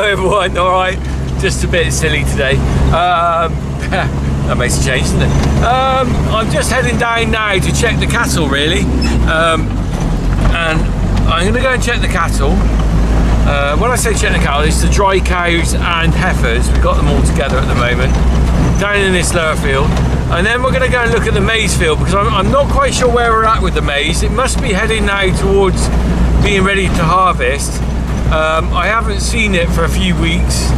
everyone, alright, just a bit silly today. That makes a change, doesn't it? I'm just heading down now to check the cattle, really. And I'm going to go and check the cattle. When I say check the cattle, it's the dry cows and heifers. We've got them all together at the moment, down in this lower field. And then we're going to go and look at the maize field, because I'm not quite sure where we're at with the maize. It must be heading now towards being ready to harvest. I haven't seen it for a few weeks.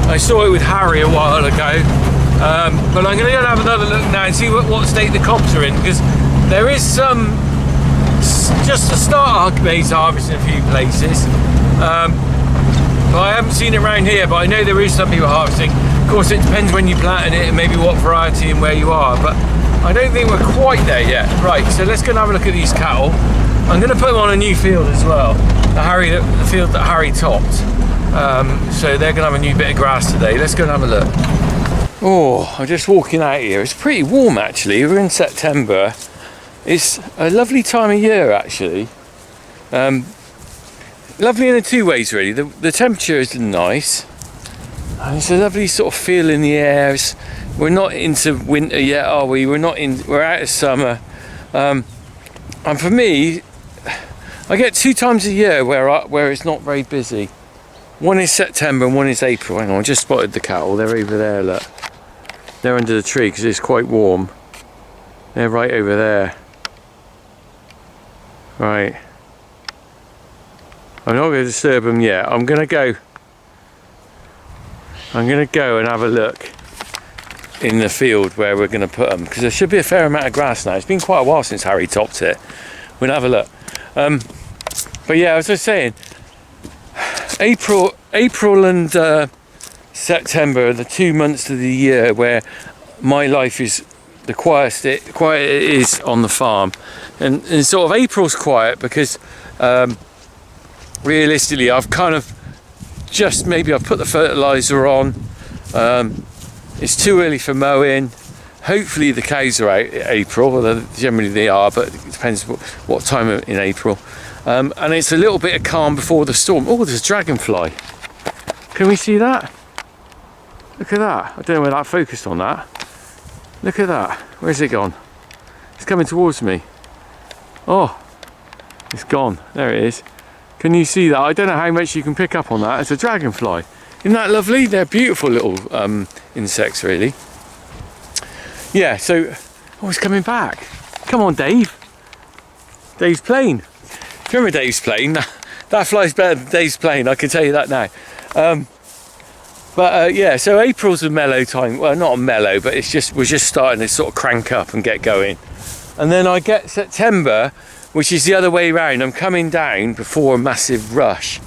I saw it with Harry a while ago. But I'm going to go and have another look now and see what state the cobs are in, because there is some, just to start maize harvest in a few places. But I haven't seen it around here, but I know there is some people harvesting. Of course, it depends when you planted it and maybe what variety and where you are, but I don't think we're quite there yet. Right, so let's go and have a look at these cattle. I'm going to put them on a new field as well, the field that Harry topped. So they're going to have a new bit of grass today. Let's go and have a look. Oh, I'm just walking out here. It's pretty warm actually. We're in September. It's a lovely time of year actually. Lovely in the two ways really. The temperature is nice. And it's a lovely sort of feel in the air. We're not into winter yet, are we? We're out of summer. And for me, I get 2 times a year where it's not very busy. One is September and one is April. Hang on, I just spotted the cattle. They're over there, look. They're under the tree because it's quite warm. They're right over there. Right. I'm not going to disturb them yet. I'm going to go and have a look in the field where we're going to put them, because there should be a fair amount of grass now. It's been quite a while since Harry topped it. We'll have a look. But yeah, as I was saying, April and September are the 2 months of the year where my life is the quietest it is on the farm, and sort of April's quiet because realistically I've kind of I've put the fertilizer on. It's too early for mowing. Hopefully the cows are out in April, although generally they are, but it depends what time in April. And it's a little bit of calm before the storm. Oh, there's a dragonfly. Can we see that? Look at that. I don't know where that focused on that. Look at that. Where's it gone? It's coming towards me. Oh, it's gone. There it is. Can you see that? I don't know how much you can pick up on that. It's a dragonfly. Isn't that lovely? They're beautiful little insects, really. Yeah, so... Oh, it's coming back. Come on, Dave. Dave's plane. Do you remember Dave's plane? That flies better than Dave's plane, I can tell you that now. Yeah, so April's a mellow time. Well, not a mellow, but we're just starting to sort of crank up and get going. And then I get September, which is the other way around. I'm coming down before a massive rush.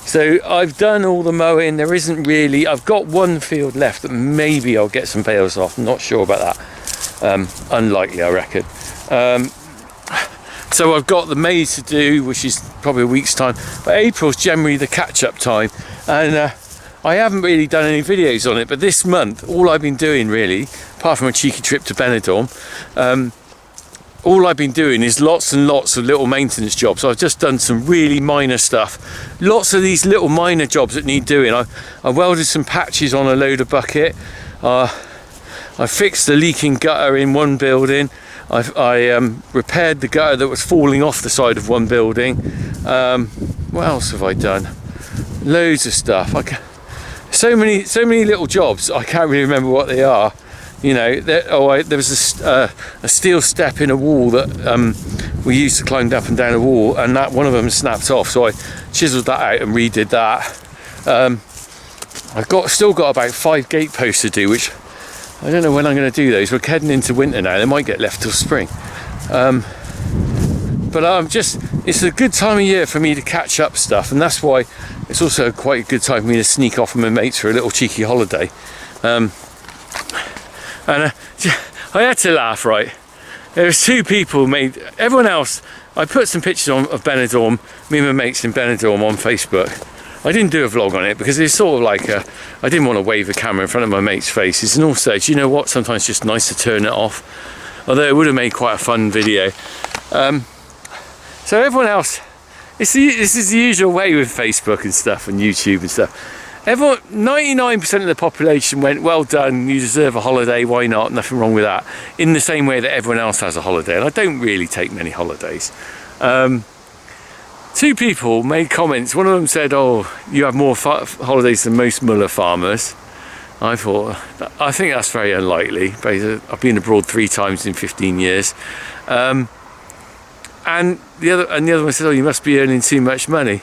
So I've done all the mowing. There isn't really, I've got one field left that maybe I'll get some bales off. I'm not sure about that. Unlikely, I reckon. So I've got the maize to do, which is probably a week's time. But April's generally the catch-up time. And I haven't really done any videos on it, but this month, all I've been doing really, apart from a cheeky trip to Benidorm, all I've been doing is lots and lots of little maintenance jobs. I've just done some really minor stuff. Lots of these little minor jobs that need doing. I welded some patches on a loader bucket. I fixed the leaking gutter in one building. I repaired the gutter that was falling off the side of one building. What else have I done? Loads of stuff. So many little jobs. I can't really remember what they are. You know, there was a steel step in a wall that we used to climb up and down a wall, and that one of them snapped off. So I chiseled that out and redid that. I've still got about 5 gate posts to do, which I don't know when I'm going to do those. We're heading into winter now. They might get left till spring. But it's a good time of year for me to catch up stuff, and that's why it's also quite a good time for me to sneak off with my mates for a little cheeky holiday. And I had to laugh, right? There was 2 people everyone else, I put some pictures of Benidorm, me and my mates in Benidorm on Facebook. I didn't do a vlog on it because it's sort of like I didn't want to wave a camera in front of my mates' faces, and also, do you know what? Sometimes it's just nice to turn it off. Although it would have made quite a fun video. So everyone else, this is the usual way with Facebook and stuff and YouTube and stuff. Everyone, 99% of the population went, well done, you deserve a holiday, why not, nothing wrong with that, in the same way that everyone else has a holiday. And I don't really take many holidays. Two people made comments. One of them said, oh, you have more holidays than most Muller farmers. I think that's very unlikely. I've been abroad 3 times in 15 years. And the other one said, oh, you must be earning too much money.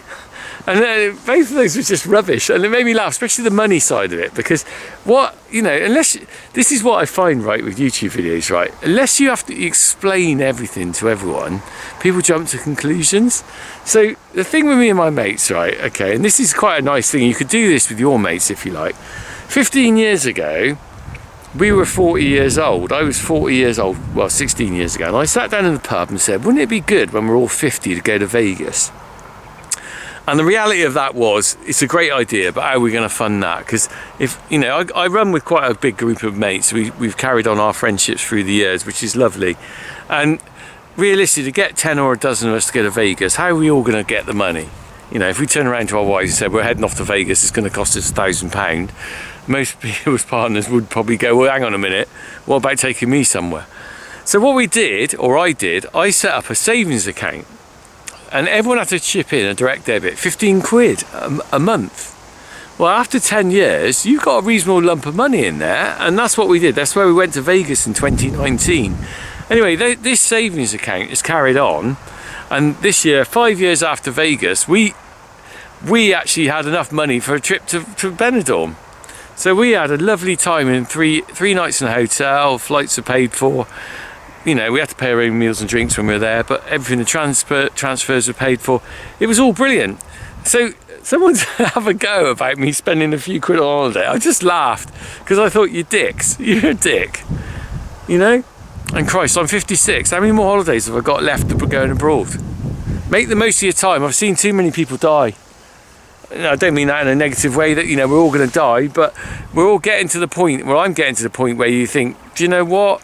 And both of those were just rubbish, and it made me laugh, especially the money side of it, because this is what I find, right, with YouTube videos, right, unless you have to explain everything to everyone, people jump to conclusions. So the thing with me and my mates, right, okay, and this is quite a nice thing, you could do this with your mates if you like. 15 years ago, we were 40 years old. I was 40 years old, well, 16 years ago, and I sat down in the pub and said, wouldn't it be good when we're all 50 to go to Vegas? And the reality of that was, it's a great idea, but how are we going to fund that? Because if, you know, I run with quite a big group of mates. We've carried on our friendships through the years, which is lovely. And realistically, to get 10 or a dozen of us to go to Vegas, how are we all going to get the money? You know, if we turn around to our wives and said, we're heading off to Vegas, it's going to cost us £1,000, most people's partners would probably go, well, hang on a minute, what about taking me somewhere? So what we did, or I did, I set up a savings account. And everyone had to chip in a direct debit, 15 quid a month. Well, after 10 years, you've got a reasonable lump of money in there, and that's what we did. That's where we went to Vegas in 2019. Anyway, this savings account is carried on, and this year, 5 years after Vegas, we actually had enough money for a trip to Benidorm. So we had a lovely time in three nights in a hotel, flights are paid for. You know, we had to pay our own meals and drinks when we were there, but everything, the transfers were paid for. It was all brilliant. So someone's have a go about me spending a few quid on holiday. I just laughed because I thought, you dicks, you're a dick, you know? And Christ, I'm 56. How many more holidays have I got left to going abroad? Make the most of your time. I've seen too many people die. I don't mean that in a negative way, that, you know, we're all going to die, but we're all getting to the point, well, I'm getting to the point where you think, do you know what?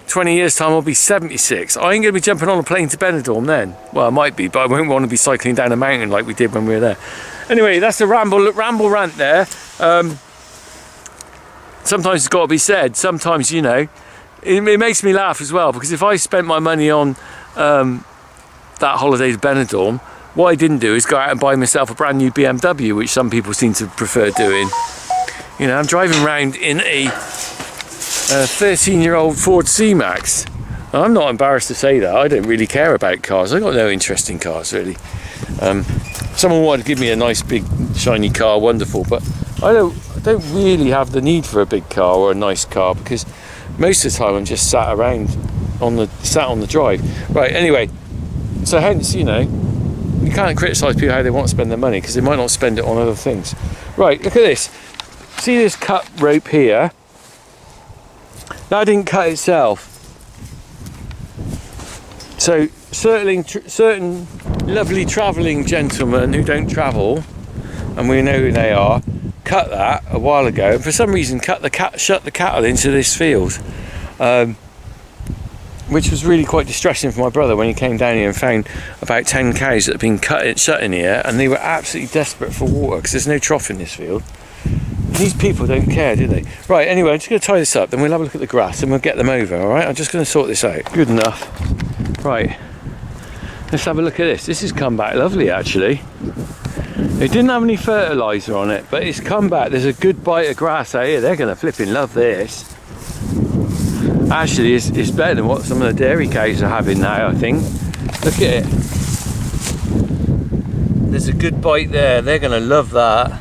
20 years time I'll be 76. I ain't going to be jumping on a plane to Benidorm then. Well, I might be, but I won't want to be cycling down a mountain like we did when we were there. Anyway, that's a ramble rant there. Sometimes it's got to be said. Sometimes, you know, it makes me laugh as well, because if I spent my money on that holiday to Benidorm, what I didn't do is go out and buy myself a brand new BMW, which some people seem to prefer doing. You know, I'm driving around in a 13-year-old Ford C-Max. I'm not embarrassed to say that. I don't really care about cars. I've got no interest in cars, really. Someone wanted to give me a nice big shiny car, wonderful, but I don't really have the need for a big car or a nice car, because most of the time I'm just sat on the drive. Right, anyway, so hence, you know, you can't criticise people how they want to spend their money, because they might not spend it on other things. Right, look at this. See this cut rope here? That didn't cut itself. So certain lovely travelling gentlemen who don't travel, and we know who they are, cut that a while ago, and for some reason shut the cattle into this field, which was really quite distressing for my brother when he came down here and found about 10 cows that had been shut in here, and they were absolutely desperate for water because there's no trough in this field. These people don't care, do they? Right, anyway, I'm just going to tie this up, then we'll have a look at the grass and we'll get them over, alright? I'm just going to sort this out. Good enough. Right, let's have a look at this. This has come back lovely, actually. It didn't have any fertiliser on it, but it's come back. There's a good bite of grass out here. They're going to flipping love this. Actually, it's better than what some of the dairy cows are having now, I think. Look at it. There's a good bite there. They're going to love that.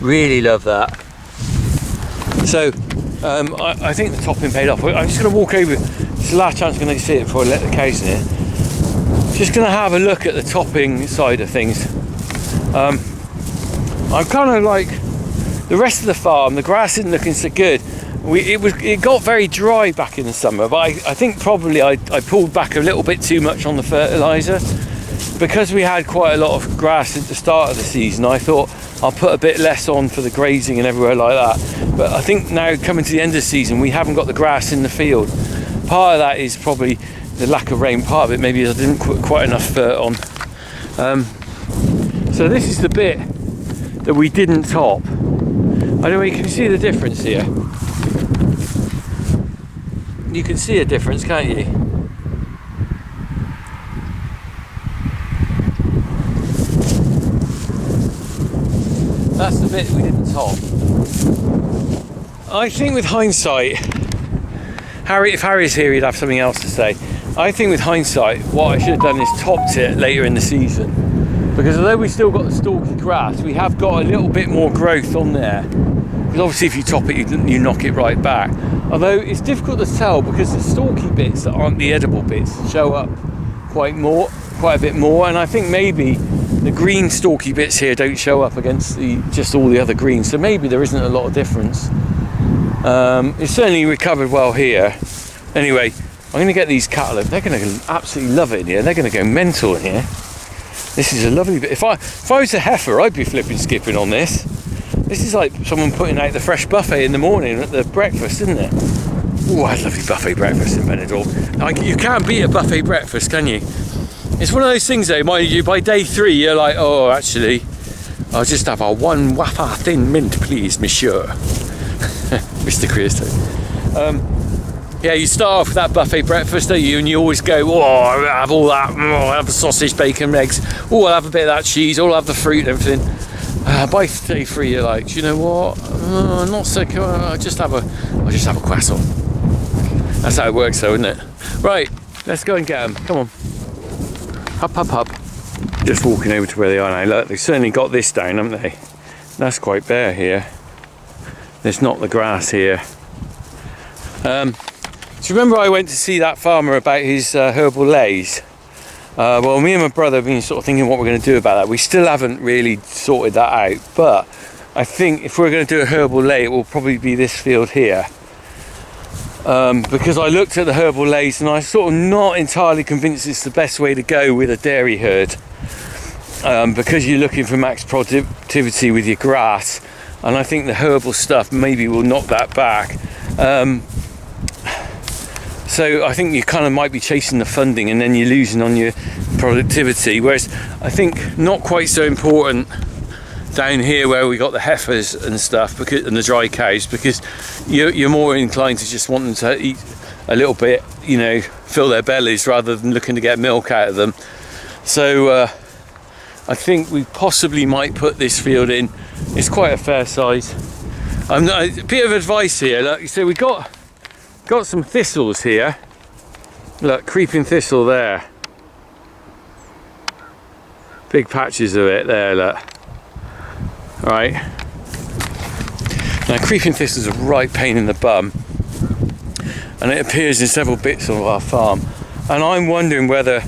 Really love that. So I think the topping paid off. I'm just going to walk over. It's the last chance I'm going to see it before I let the cows in here. Just going to have a look at the topping side of things. I'm kind of like the rest of the farm. The grass isn't looking so good. It got very dry back in the summer, but I think probably I pulled back a little bit too much on the fertiliser. Because we had quite a lot of grass at the start of the season, I thought I'll put a bit less on for the grazing and everywhere like that. But I think now, coming to the end of the season, we haven't got the grass in the field. Part of that is probably the lack of rain. Part of it maybe I didn't put quite enough fert on. So this is the bit that we didn't top. I know you can see the difference here. You can see a difference, can't you? That's the bit we didn't top. I think with hindsight, if Harry's here, he'd have something else to say. I think with hindsight, what I should have done is topped it later in the season. Because although we still got the stalky grass, we have got a little bit more growth on there. Because obviously if you top it, you knock it right back. Although it's difficult to tell because the stalky bits that aren't the edible bits show up quite a bit more. And I think maybe the green stalky bits here don't show up against just all the other greens. So maybe there isn't a lot of difference. It's certainly recovered well here. Anyway, I'm going to get these cattle. They're going to absolutely love it in here. They're going to go mental in here. This is a lovely bit. If I was a heifer, I'd be flipping skipping on this. This is like someone putting out the fresh buffet in the morning at the breakfast, isn't it? Oh, I lovely buffet breakfast in Benidorm. You can't beat a buffet breakfast, can you? It's one of those things though, mind you, by day 3 you're like, oh, actually, I'll just have a 1 wafer thin mint, please, monsieur. Mr. Creosote. Yeah, you start off with that buffet breakfast, don't you? And you always go, oh, I'll have all that. Oh, I'll have the sausage, bacon, eggs. Oh, I'll have a bit of that cheese. Oh, I'll have the fruit and everything. By day 3, you're like, do you know what? Not so cool. I'll just have a croissant. That's how it works, though, isn't it? Right, let's go and get them. Come on. Up, up, up. Just walking over to where they are now. Look, they've certainly got this down, haven't they? That's quite bare here. There's not the grass here. Do you remember I went to see that farmer about his herbal lays? Well, me and my brother have been sort of thinking what we're going to do about that. We still haven't really sorted that out, but I think if we're going to do a herbal lay, it will probably be this field here. Because I looked at the herbal lays and I'm sort of not entirely convinced it's the best way to go with a dairy herd. Because you're looking for max productivity with your grass, and I think the herbal stuff maybe will knock that back. So I think you kind of might be chasing the funding and then you're losing on your productivity, whereas I think not quite so important down here where we got the heifers and stuff, and the dry cows, because you're more inclined to just want them to eat a little bit, you know, fill their bellies rather than looking to get milk out of them. So I think we possibly might put this field in. It's quite a fair size. A bit of advice here. Look, so we got some thistles here. Look, creeping thistle there. Big patches of it there, look. Right. Now creeping thistles are a right pain in the bum. And it appears in several bits of our farm. And I'm wondering whether,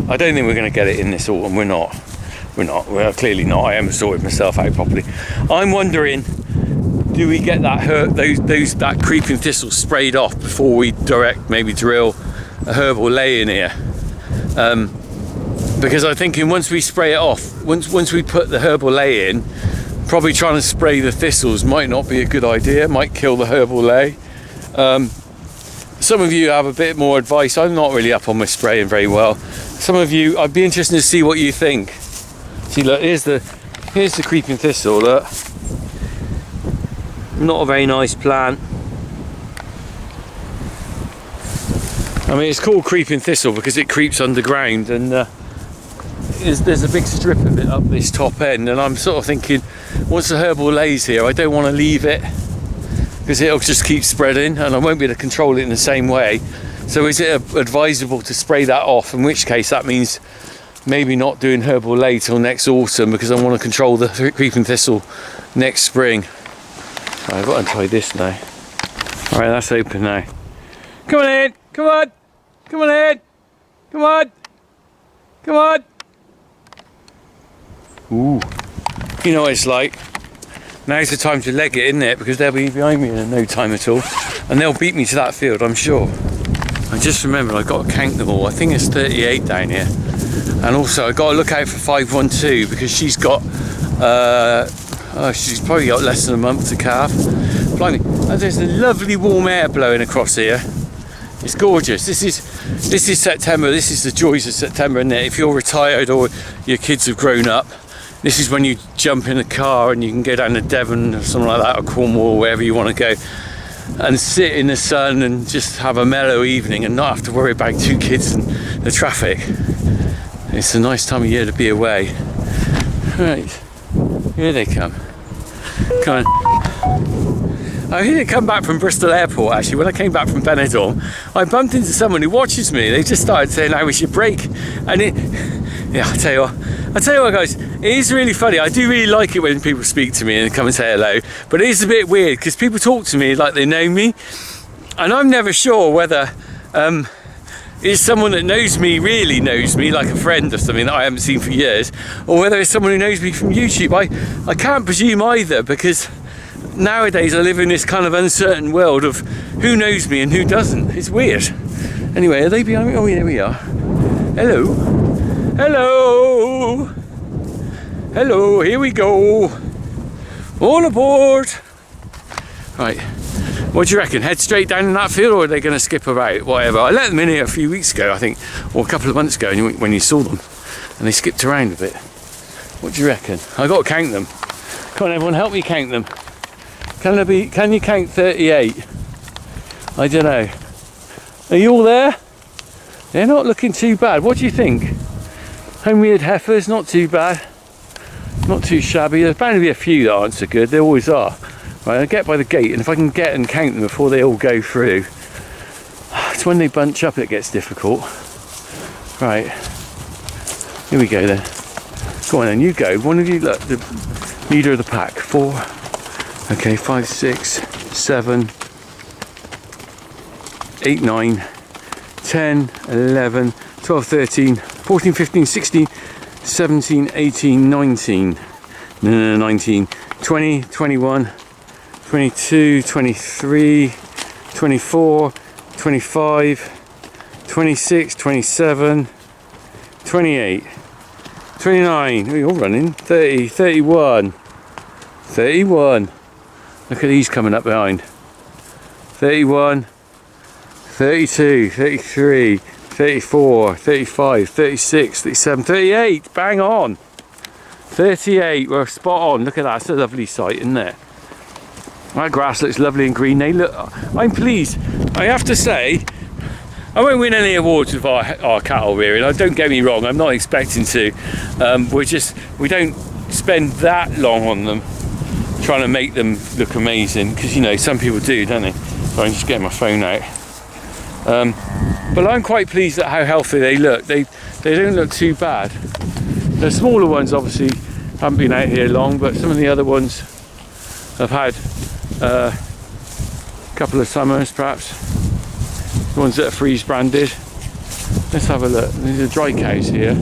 I don't think we're going to get it in this autumn. We're clearly not. I haven't sorted myself out properly. I'm wondering, do we get that creeping thistle sprayed off before we maybe drill a herbal lay in here? Because I'm thinking once we spray it off, once we put the herbal lay in, probably trying to spray the thistles might not be a good idea. It might kill the herbal lay. Some of you have a bit more advice. I'm not really up on my spraying very well. Some of you, I'd be interested to see what you think. See, look, here's the creeping thistle. Look, not a very nice plant. I mean, it's called creeping thistle because it creeps underground, and there's a big strip of it up this top end, and I'm sort of thinking, once the herbal lays here, I don't want to leave it because it'll just keep spreading and I won't be able to control it in the same way. So is it advisable to spray that off, in which case that means maybe not doing herbal lay till next autumn, because I want to control the creeping thistle next spring. Right, I've got to try this now. Alright, that's open now. Come on in, come on, come on in, come on, come on. Ooh, you know what it's like. Now's the time to leg it, isn't it? Because they'll be behind me in no time at all, and they'll beat me to that field, I'm sure. I just remembered I've got to count them all. I think it's 38 down here. And also I've got to look out for 512 because she's got, she's probably got less than a month to calve. Blimey, there's a lovely warm air blowing across here. It's gorgeous. This is September. This is the joys of September, isn't it? If you're retired or your kids have grown up, this is when you jump in a car and you can go down to Devon or something like that, or Cornwall, or wherever you want to go, and sit in the sun and just have a mellow evening and not have to worry about 2 kids and the traffic. It's a nice time of year to be away. Right, here they come. Come on. I hear they come back from Bristol Airport. Actually, when I came back from Benidorm, I bumped into someone who watches me. They just started saying how we should brake, and yeah, I tell you what, guys, it is really funny. I do really like it when people speak to me and come and say hello, but it is a bit weird because people talk to me like they know me, and I'm never sure whether it's someone that knows me, really knows me, like a friend or something that I haven't seen for years, or whether it's someone who knows me from YouTube. I can't presume either, because nowadays I live in this kind of uncertain world of who knows me and who doesn't. It's weird. Anyway, are they behind me? Oh, here we are. Hello. Hello. Hello, here we go. All aboard. Right. What do you reckon? Head straight down in that field, or are they going to skip about? Whatever. I let them in here a few weeks ago, I think, or a couple of months ago, when you saw them, and they skipped around a bit. What do you reckon? I got to count them. Come on, everyone, help me count them. Can you count 38? I don't know. Are you all there? They're not looking too bad. What do you think? Home-reared heifers, not too bad. Not too shabby. There's bound to be a few that aren't so good. There always are. Right, I'll get by the gate, and if I can get and count them before they all go through. It's when they bunch up it gets difficult. Right. Here we go then. Go on then, you go. One of you, look, the leader of the pack. 4. Okay, 5, 6, 7, 8, 9, 10, 11, 12, 13, 14, 15, 16, 17, 18, 19. No, 19. 20, 21, 22, 23, 24, 25, 26, 27, 28, 29, oh, you're running, 30, 31, 31, look at these coming up behind, 31, 32, 33, 34, 35, 36, 37, 38, bang on, 38, we're spot on, look at that, it's a lovely sight, isn't it? That grass looks lovely and green. They look, I'm pleased. I have to say, I won't win any awards with our cattle rearing. Don't get me wrong, I'm not expecting to. We don't spend that long on them trying to make them look amazing, because you know some people do, don't they? So I'm just getting my phone out. But I'm quite pleased at how healthy they look. They don't look too bad. The smaller ones obviously haven't been out here long, but some of the other ones have had a couple of summers perhaps. The ones that are freeze branded. Let's have a look. These are dry cows here.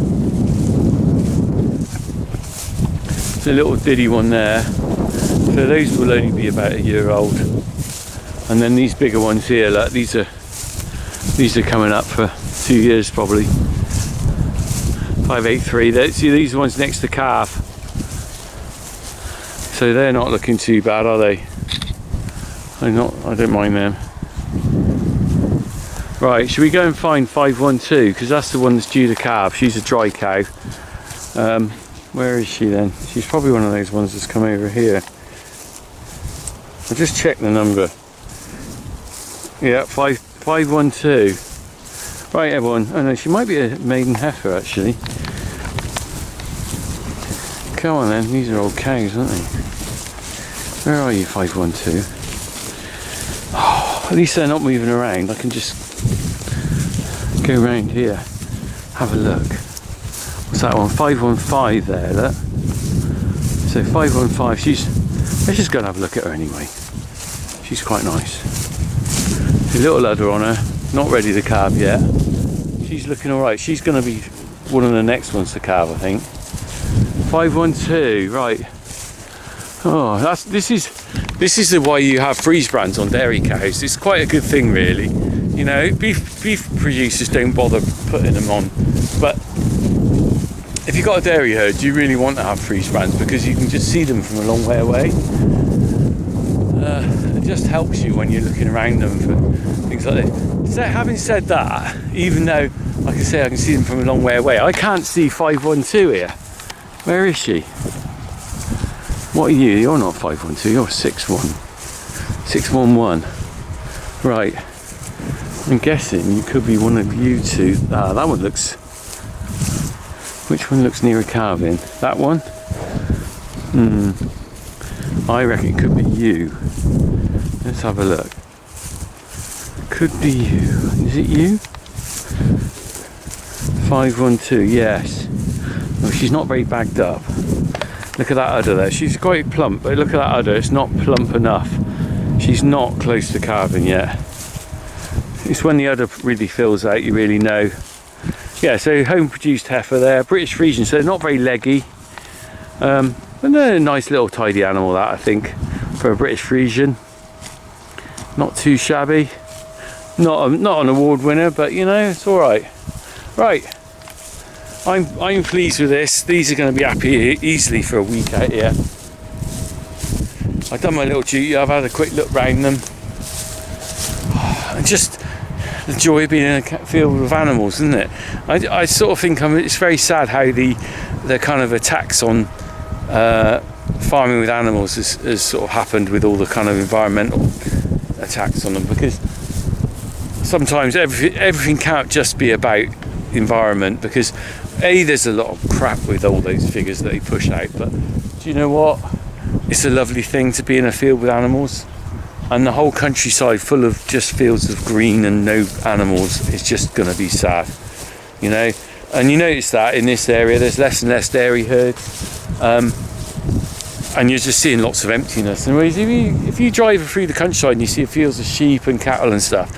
There's a little diddy one there. So those will only be about a year old. And then these bigger ones here, look, these are coming up for 2 years probably. 583. See these ones next to calf. So they're not looking too bad, are they? I don't mind them. Right, should we go and find 512, because that's the one that's due to calve. She's a dry cow. Where is she then? She's probably one of those ones that's come over here. I'll just check the number. Yeah, 512. Right, everyone. Oh no, she might be a maiden heifer actually. Come on then, these are old cows, aren't they? Where are you, 512? Oh, at least they're not moving around. I can just go around here, have a look. What's that one? 515 there, look. So 515, let's just go and have a look at her anyway. She's quite nice. There's a little udder on her, not ready to calve yet. She's looking alright. She's going to be one of the next ones to calve, I think. 512, right. Oh, this is why you have freeze brands on dairy cows. It's quite a good thing, really. You know, beef producers don't bother putting them on, but if you've got a dairy herd, you really want to have freeze brands because you can just see them from a long way away. It just helps you when you're looking around them for things like this. So having said that, even though I can say I can see them from a long way away, I can't see 512 here. Where is she? What are you? You're not 512, you're 611. Right. I'm guessing you could be one of you two. Ah, that one looks... Which one looks nearer calving? That one? I reckon it could be you. Let's have a look. Could be you. Is it you? 512, yes. Oh, she's not very bagged up. Look at that udder there. She's quite plump, but look at that udder. It's not plump enough. She's not close to calving yet. It's when the udder really fills out, you really know. Yeah, so home produced heifer there, British Friesian, so they're not very leggy. But they're a nice little tidy animal, that, I think, for a British Friesian. Not too shabby. Not an award winner, but you know, it's all right. Right, I'm pleased with this. These are going to be happy easily for a week out here. I've done my little duty. I've had a quick look round them. And just the joy of being in a field with animals, isn't it? I sort of think it's very sad how the kind of attacks on farming with animals has sort of happened with all the kind of environmental attacks on them, because sometimes everything can't just be about environment, because there's a lot of crap with all those figures that they push out, but do you know what? It's a lovely thing to be in a field with animals, and the whole countryside full of just fields of green and no animals is just going to be sad, you know. And you notice that in this area there's less and less dairy herds, and you're just seeing lots of emptiness. And whereas if you drive through the countryside and you see fields of sheep and cattle and stuff,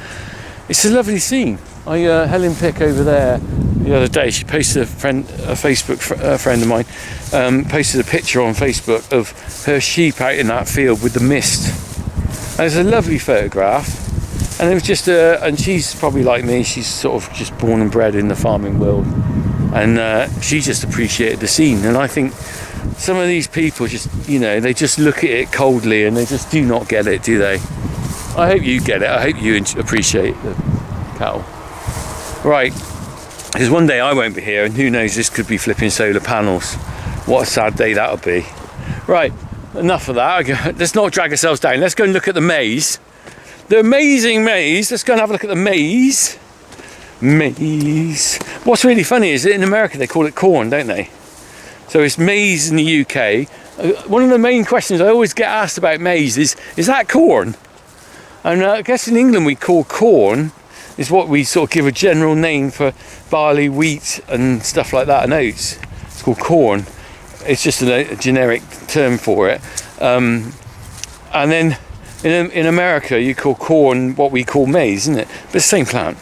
it's a lovely scene. Helen Pick over there the other day, she posted a friend of mine, posted a picture on Facebook of her sheep out in that field with the mist. And it's a lovely photograph. And it was just and she's probably like me, she's sort of just born and bred in the farming world. And she just appreciated the scene. And I think some of these people just, you know, they just look at it coldly and they just do not get it, do they? I hope you get it. I hope you appreciate the cattle. Right, because one day I won't be here, and who knows, this could be flipping solar panels. What a sad day that'll be. Right, enough of that. Let's not drag ourselves down. Let's go and look at the maize. The amazing maize. Let's go and have a look at the maize. Maize. What's really funny is that in America they call it corn, don't they? So it's maize in the UK. One of the main questions I always get asked about maize is that corn? And I guess in England we call corn is what we sort of give a general name for barley, wheat and stuff like that, and oats. It's called corn. It's just a generic term for it. And then in America you call corn what we call maize, isn't it? But it's the same plant.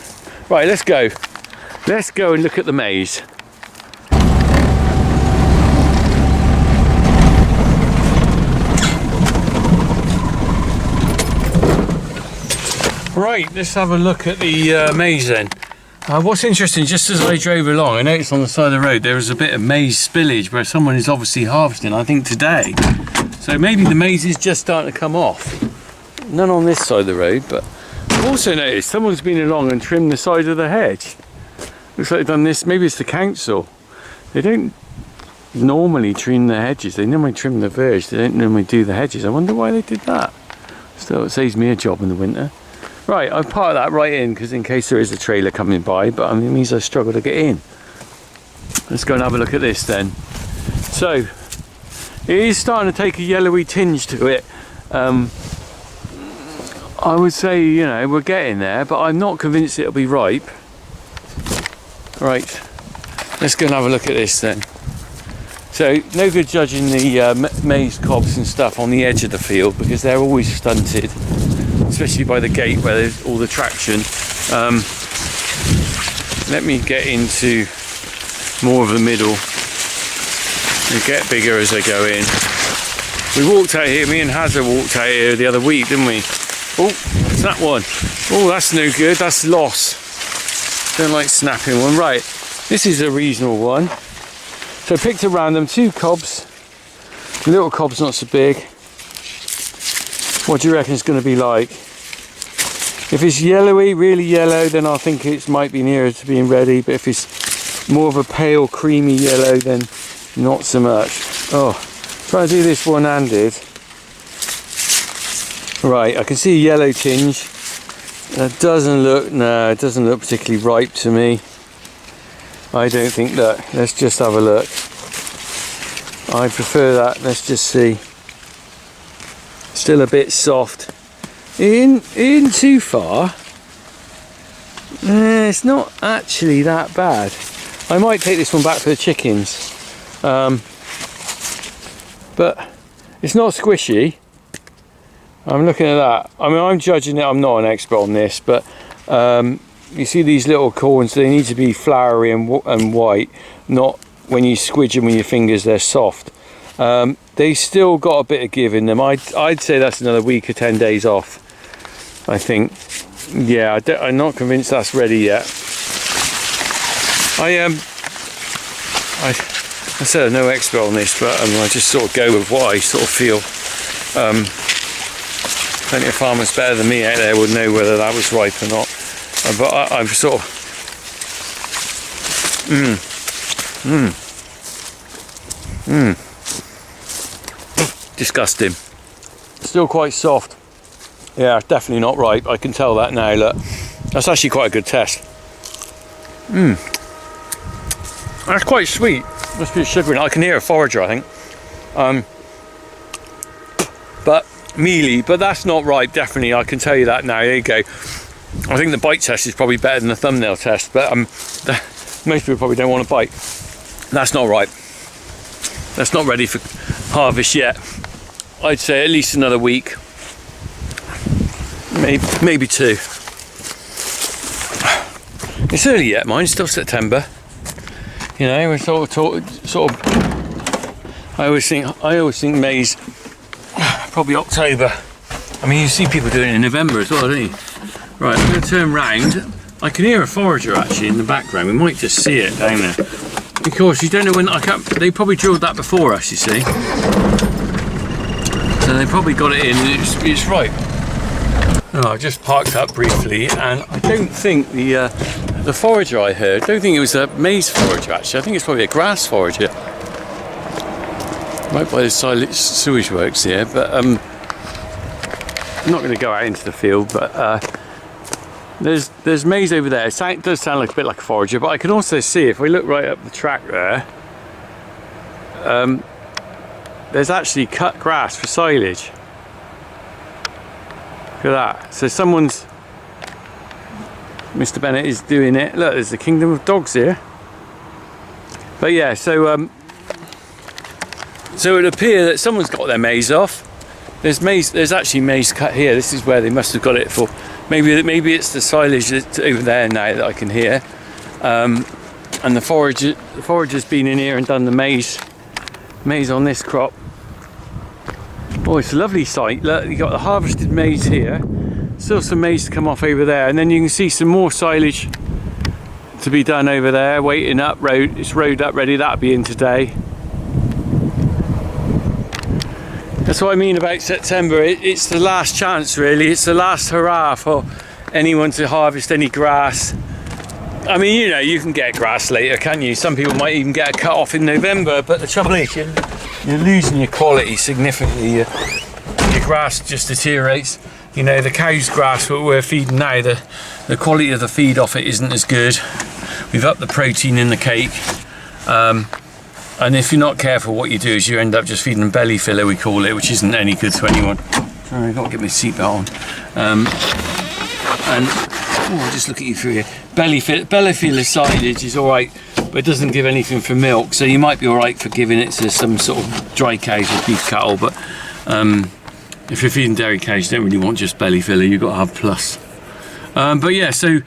Right, let's go. Let's go and look at the maize. Right, let's have a look at the maize then. What's interesting, just as I drove along, I noticed on the side of the road there was a bit of maize spillage where someone is obviously harvesting, I think today. So maybe the maize is just starting to come off. None on this side of the road, but I've also noticed someone's been along and trimmed the side of the hedge. Looks like they've done this, maybe it's the council. They don't normally trim the hedges, they normally trim the verge, they don't normally do the hedges. I wonder why they did that. Still, it saves me a job in the winter. Right, I've parked that right in because in case there is a trailer coming by, but I mean, it means I struggle to get in. Let's go and have a look at this then. So, it is starting to take a yellowy tinge to it. I would say, you know, we're getting there, but I'm not convinced it'll be ripe. Right, let's go and have a look at this then. So, no good judging the maize cobs and stuff on the edge of the field because they're always stunted. Especially by the gate where there's all the traction. Let me get into more of the middle. They get bigger as they go in. We walked out here, me and Hazza walked out here the other week, didn't we? Oh, what's that one? Oh, that's no good, that's loss. Don't like snapping one. Right, this is a reasonable one. So I picked a random 2 cobs. The little cob's not so big. What do you reckon it's going to be like? If it's yellowy, really yellow, then I think it might be nearer to being ready. But if it's more of a pale, creamy yellow, then not so much. Oh, try to do this one-handed. Right, I can see a yellow tinge. That doesn't look, no, it doesn't look particularly ripe to me. I don't think that. Let's just have a look. I prefer that. Let's just see. Still a bit soft. In too far. It's not actually that bad. I might take this one back for the chickens. But it's not squishy. I'm looking at that. I mean, I'm judging it. I'm not an expert on this, but you see these little corns, they need to be floury and white, not when you squidge them with your fingers, they're soft. They still got a bit of give in them. I'd say that's another week or 10 days off, I think. Yeah, I'm not convinced that's ready yet. I said I'm no expert on this, but I just sort of go with what I sort of feel. Plenty of farmers better than me out there would know whether that was ripe or not. But I'm sort of disgusting. Still quite soft. Yeah, definitely not ripe. I can tell that now. Look, that's actually quite a good test. That's quite sweet. Must be sugar in it. I can hear a forager, I think. But mealy, but that's not ripe. Definitely, I can tell you that now. There you go. I think the bite test is probably better than the thumbnail test, but most people probably don't want to bite. That's not ripe. That's not ready for harvest yet. I'd say at least another week, maybe 2. It's early yet, mine. Still September. You know, we're sort of. I always think maize probably October. I mean, you see people doing it in November as well, don't you? Right, I'm going to turn round. I can hear a forager actually in the background. We might just see it down there. Because you don't know when. They probably drilled that before us, you see. So they probably got it in. It's right. Oh, I just parked up briefly, and I don't think the forager I heard. I don't think it was a maize forager actually. I think it's probably a grass forager. Right by the sewage works here, but I'm not going to go out into the field. But there's maize over there. It does sound like a bit like a forager, but I can also see if we look right up the track there. There's actually cut grass for silage. Look at that. So Mr. Bennett is doing it. Look, there's the kingdom of dogs here. But yeah, so it would appear that someone's got their maize off. There's actually maize cut here. This is where they must have got it for. Maybe it's the silage that's over there now that I can hear. And the forager's been in here and done the maize on this crop. Oh, it's a lovely sight. Look, you got the harvested maize here. Still some maize to come off over there, and then you can see some more silage to be done over there, waiting up road. It's rode up ready. That'll be in today. That's what I mean about September. It's the last chance, really. It's the last hurrah for anyone to harvest any grass. I mean, you know, you can get grass later, can't you? Some people might even get a cut off in November, but the trouble is you're losing your quality significantly. Your grass just deteriorates. You know, the cow's grass what we're feeding now, the quality of the feed off it isn't as good. We've upped the protein in the cake. And if you're not careful, what you do is you end up just feeding them belly filler, we call it, which isn't any good to anyone. Sorry, I've got to get my seatbelt on. I'll just look at you through here. Belly filler silage is all right, but it doesn't give anything for milk, so you might be all right for giving it to some sort of dry cows or beef cattle, but if you're feeding dairy cows, you don't really want just belly filler, you've got to have plus. But yeah, so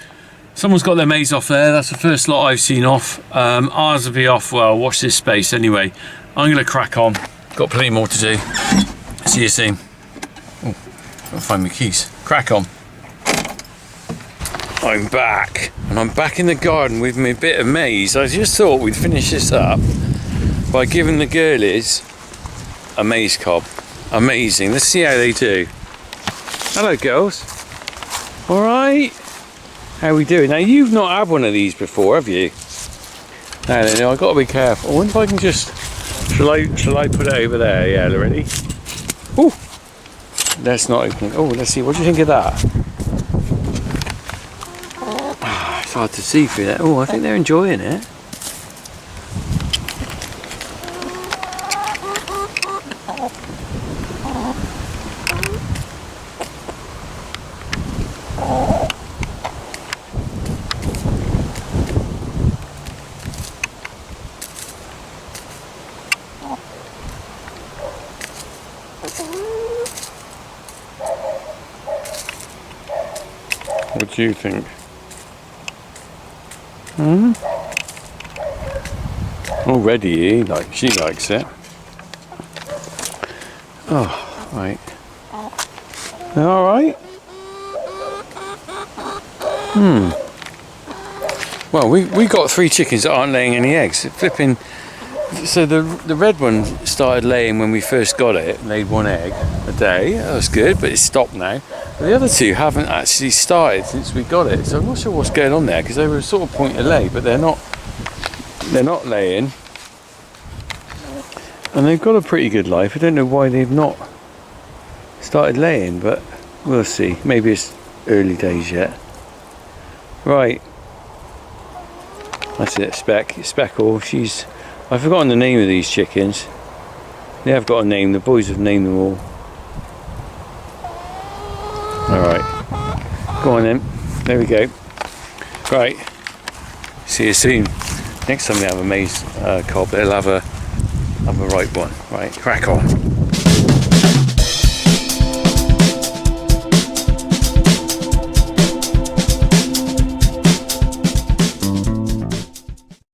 someone's got their maize off there. That's the first lot I've seen off. Ours will be off, well, watch this space anyway. I'm going to crack on. Got plenty more to do. See you soon. Oh, gotta find my keys. Crack on. I'm back. And I'm back in the garden with my bit of maize. I just thought we'd finish this up by giving the girlies a maize cob. Amazing. Let's see how they do. Hello, girls. All right. How we doing? Now you've not had one of these before, have you? No, I've got to be careful. I wonder if I can just. Shall I put it over there? Yeah, ready? Oh, that's not opening. Oh, let's see. What do you think of that? It's hard to see through that. Oh, I think they're enjoying it. What do you think? Already, she likes it. Oh, right. All right. Well, we got 3 chickens that aren't laying any eggs. Flipping. So the red one started laying when we first got it. Laid 1 egg a day. That was good, but it's stopped now. But the other 2 haven't actually started since we got it. So I'm not sure what's going on there, because they were sort of point to lay, but they're not. They're not laying. And they've got a pretty good life. I don't know why they've not started laying, but we'll see. Maybe it's early days yet. Right. That's it, Speckle. I've forgotten the name of these chickens. They have got a name. The boys have named them all. Alright. Go on then. There we go. Right. See you soon. Next time we have a maize cob, they'll have a right one. Right, crack on.